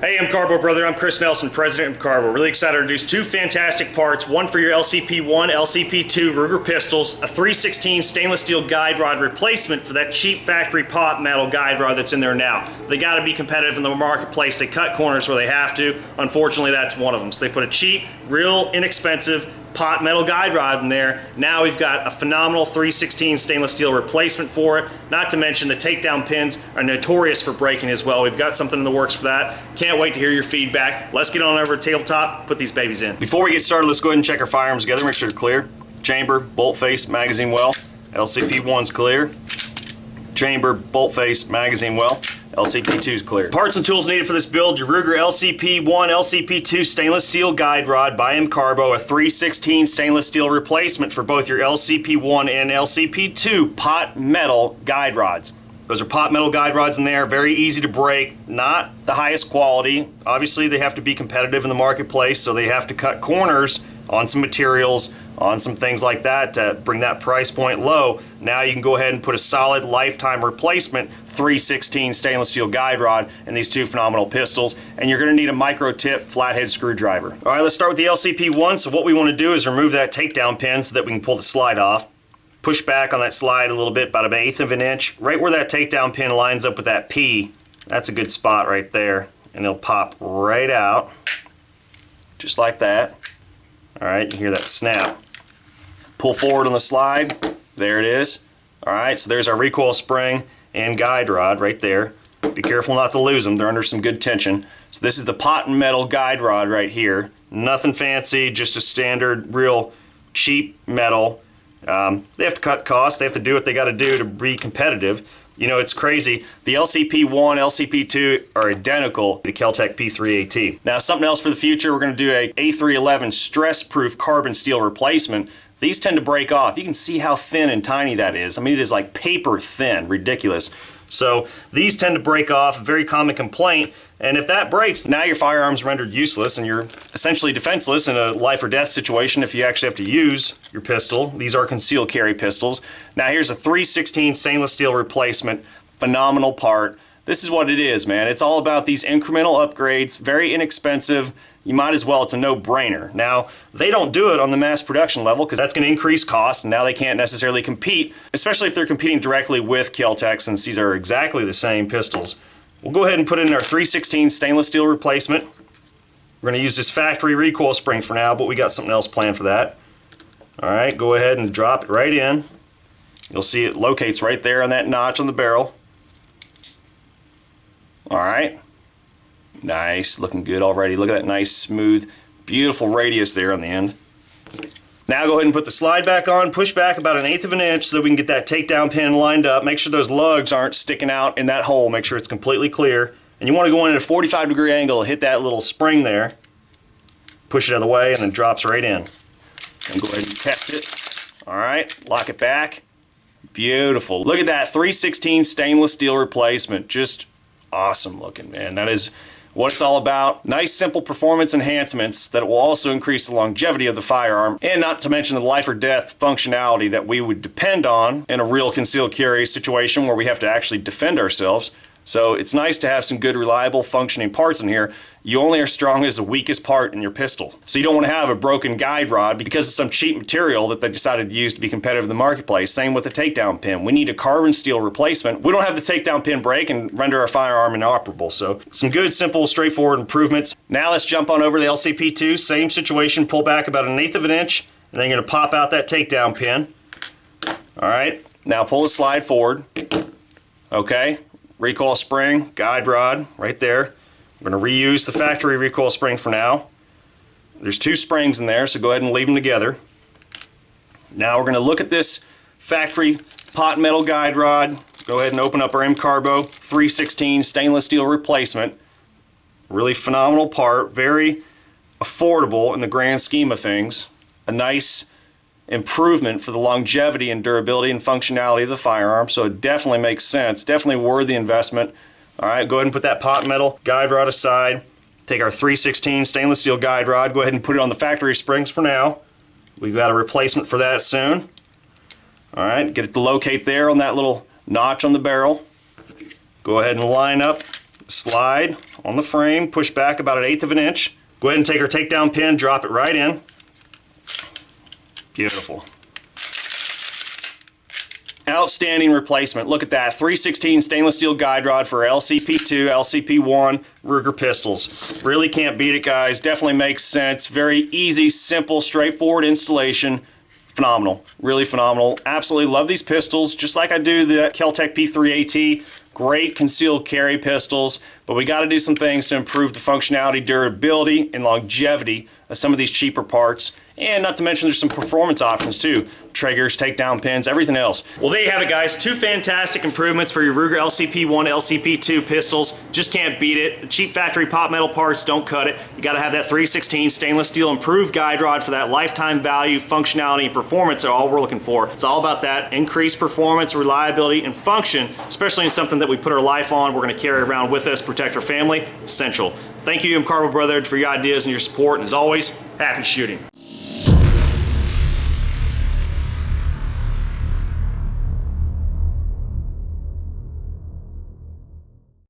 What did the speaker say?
Hey, MCARBO brother, I'm Chris Nelson, President of MCARBO. Really excited to introduce two fantastic parts, one for your LCP1, LCP2 Ruger pistols, a 3/16 stainless steel guide rod replacement for that cheap factory pot metal guide rod that's in there now. They got to be competitive in the marketplace. They cut corners where they have to. Unfortunately, that's one of them. So they put a cheap, real inexpensive pot metal guide rod in there. Now we've got a phenomenal 3/16 stainless steel replacement for it. Not to mention the takedown pins are notorious for breaking as well. We've got something in the works for that. Can't wait to hear your feedback. Let's get on over to tabletop, put these babies in. Before we get started, let's go ahead and check our firearms together. Make sure they're clear. Chamber, bolt face, magazine well. LCP1's clear. Chamber, bolt face, magazine well. LCP2's clear. Parts and tools needed for this build: your Ruger LCP1, LCP2 stainless steel guide rod by MCARBO, a 3/16 stainless steel replacement for both your LCP1 and LCP2 pot metal guide rods. Those are pot metal guide rods in there, very easy to break, not the highest quality. Obviously they have to be competitive in the marketplace, so they have to cut corners on some materials, on some things like that to bring that price point low. Now you can go ahead and put a solid lifetime replacement 3/16 stainless steel guide rod in these two phenomenal pistols, and you're going to need a micro tip flathead screwdriver. All right, let's start with the LCP1. So what we want to do is remove that takedown pin so that we can pull the slide off. Push back on that slide a little bit, about 1/8 of an inch, right where that takedown pin lines up with that P. That's a good spot right there, and it'll pop right out, just like that. All right, you hear that snap. Pull forward on the slide. There it is. All right, so there's our recoil spring and guide rod right there. Be careful not to lose them. They're under some good tension. So this is the pot and metal guide rod right here. Nothing fancy, just a standard, real cheap metal. They have to cut costs. They have to do what they got to do to be competitive. You know, it's crazy. The LCP1, LCP2 are identical to the Kel-Tec P3AT. Now, something else for the future, we're going to do a A311 stress-proof carbon steel replacement. These tend to break off. You can see how thin and tiny that is. I mean, it is like paper thin, ridiculous. So these tend to break off, a very common complaint. And if that breaks, now your firearm's rendered useless and you're essentially defenseless in a life or death situation if you actually have to use your pistol. These are concealed carry pistols. Now here's a 3/16 stainless steel replacement, phenomenal part. This is what it is, man. It's all about these incremental upgrades, very inexpensive. You might as well, it's a no-brainer. Now, they don't do it on the mass production level because that's going to increase cost, and now they can't necessarily compete, especially if they're competing directly with Kel-Tec, since these are exactly the same pistols. We'll go ahead and put in our 3/16 stainless steel replacement. We're going to use this factory recoil spring for now, but we got something else planned for that. All right, go ahead and drop it right in. You'll see it locates right there on that notch on the barrel. All right. Nice, looking good already. Look at that nice, smooth, beautiful radius there on the end. Now go ahead and put the slide back on, push back about 1/8 of an inch so that we can get that takedown pin lined up. Make sure those lugs aren't sticking out in that hole. Make sure it's completely clear. And you want to go in at a 45-degree angle to hit that little spring there. Push it out of the way and then it drops right in. And go ahead and test it. All right, lock it back. Beautiful. Look at that 3/16 stainless steel replacement. Just awesome looking, man. That is what it's all about. Nice, simple performance enhancements that will also increase the longevity of the firearm, and not to mention the life or death functionality that we would depend on in a real concealed carry situation where we have to actually defend ourselves. So it's nice to have some good, reliable, functioning parts in here. You only are strong as the weakest part in your pistol. So you don't want to have a broken guide rod because of some cheap material that they decided to use to be competitive in the marketplace. Same with the takedown pin. We need a carbon steel replacement. We don't have the takedown pin break and render our firearm inoperable. So some good, simple, straightforward improvements. Now let's jump on over to the LCP2. Same situation, pull back about 1/8 of an inch, and then you're going to pop out that takedown pin. All right, now pull the slide forward. Okay. Recoil spring, guide rod, right there. We're going to reuse the factory recoil spring for now. There's two springs in there, so go ahead and leave them together. Now we're going to look at this factory pot metal guide rod. Go ahead and open up our MCARBO 3/16 stainless steel replacement. Really phenomenal part, very affordable in the grand scheme of things. A nice improvement for the longevity and durability and functionality of the firearm, so it definitely makes sense, definitely worth the investment. All right, go ahead and put that pot metal guide rod aside. Take our 3/16 stainless steel guide rod, go ahead and put it on the factory springs for now. We've got a replacement for that soon. All right, get it to locate there on that little notch on the barrel. Go ahead and line up slide on the frame, push back about 1/8 of an inch. Go ahead and take our takedown pin, drop it right in. Beautiful. Outstanding replacement. Look at that, 3/16 stainless steel guide rod for LCP2, LCP1 Ruger pistols. Really can't beat it, guys. Definitely makes sense. Very easy, simple, straightforward installation. Phenomenal. Really phenomenal. Absolutely love these pistols, just like I do the Kel-Tec P3AT. Great concealed carry pistols, but we got to do some things to improve the functionality, durability, and longevity of some of these cheaper parts. And not to mention there's some performance options too. Triggers, takedown pins, everything else. Well, there you have it, guys. Two fantastic improvements for your Ruger LCP1, LCP2 pistols. Just can't beat it. The cheap factory pot metal parts don't cut it. You got to have that 3/16 stainless steel improved guide rod for that lifetime value, functionality, and performance are all we're looking for. It's all about that increased performance, reliability, and function, especially in something that we put our life on, we're going to carry around with us, protect our family. Essential. Thank you, MCARBO Brotherhood, for your ideas and your support, and as always, happy shooting.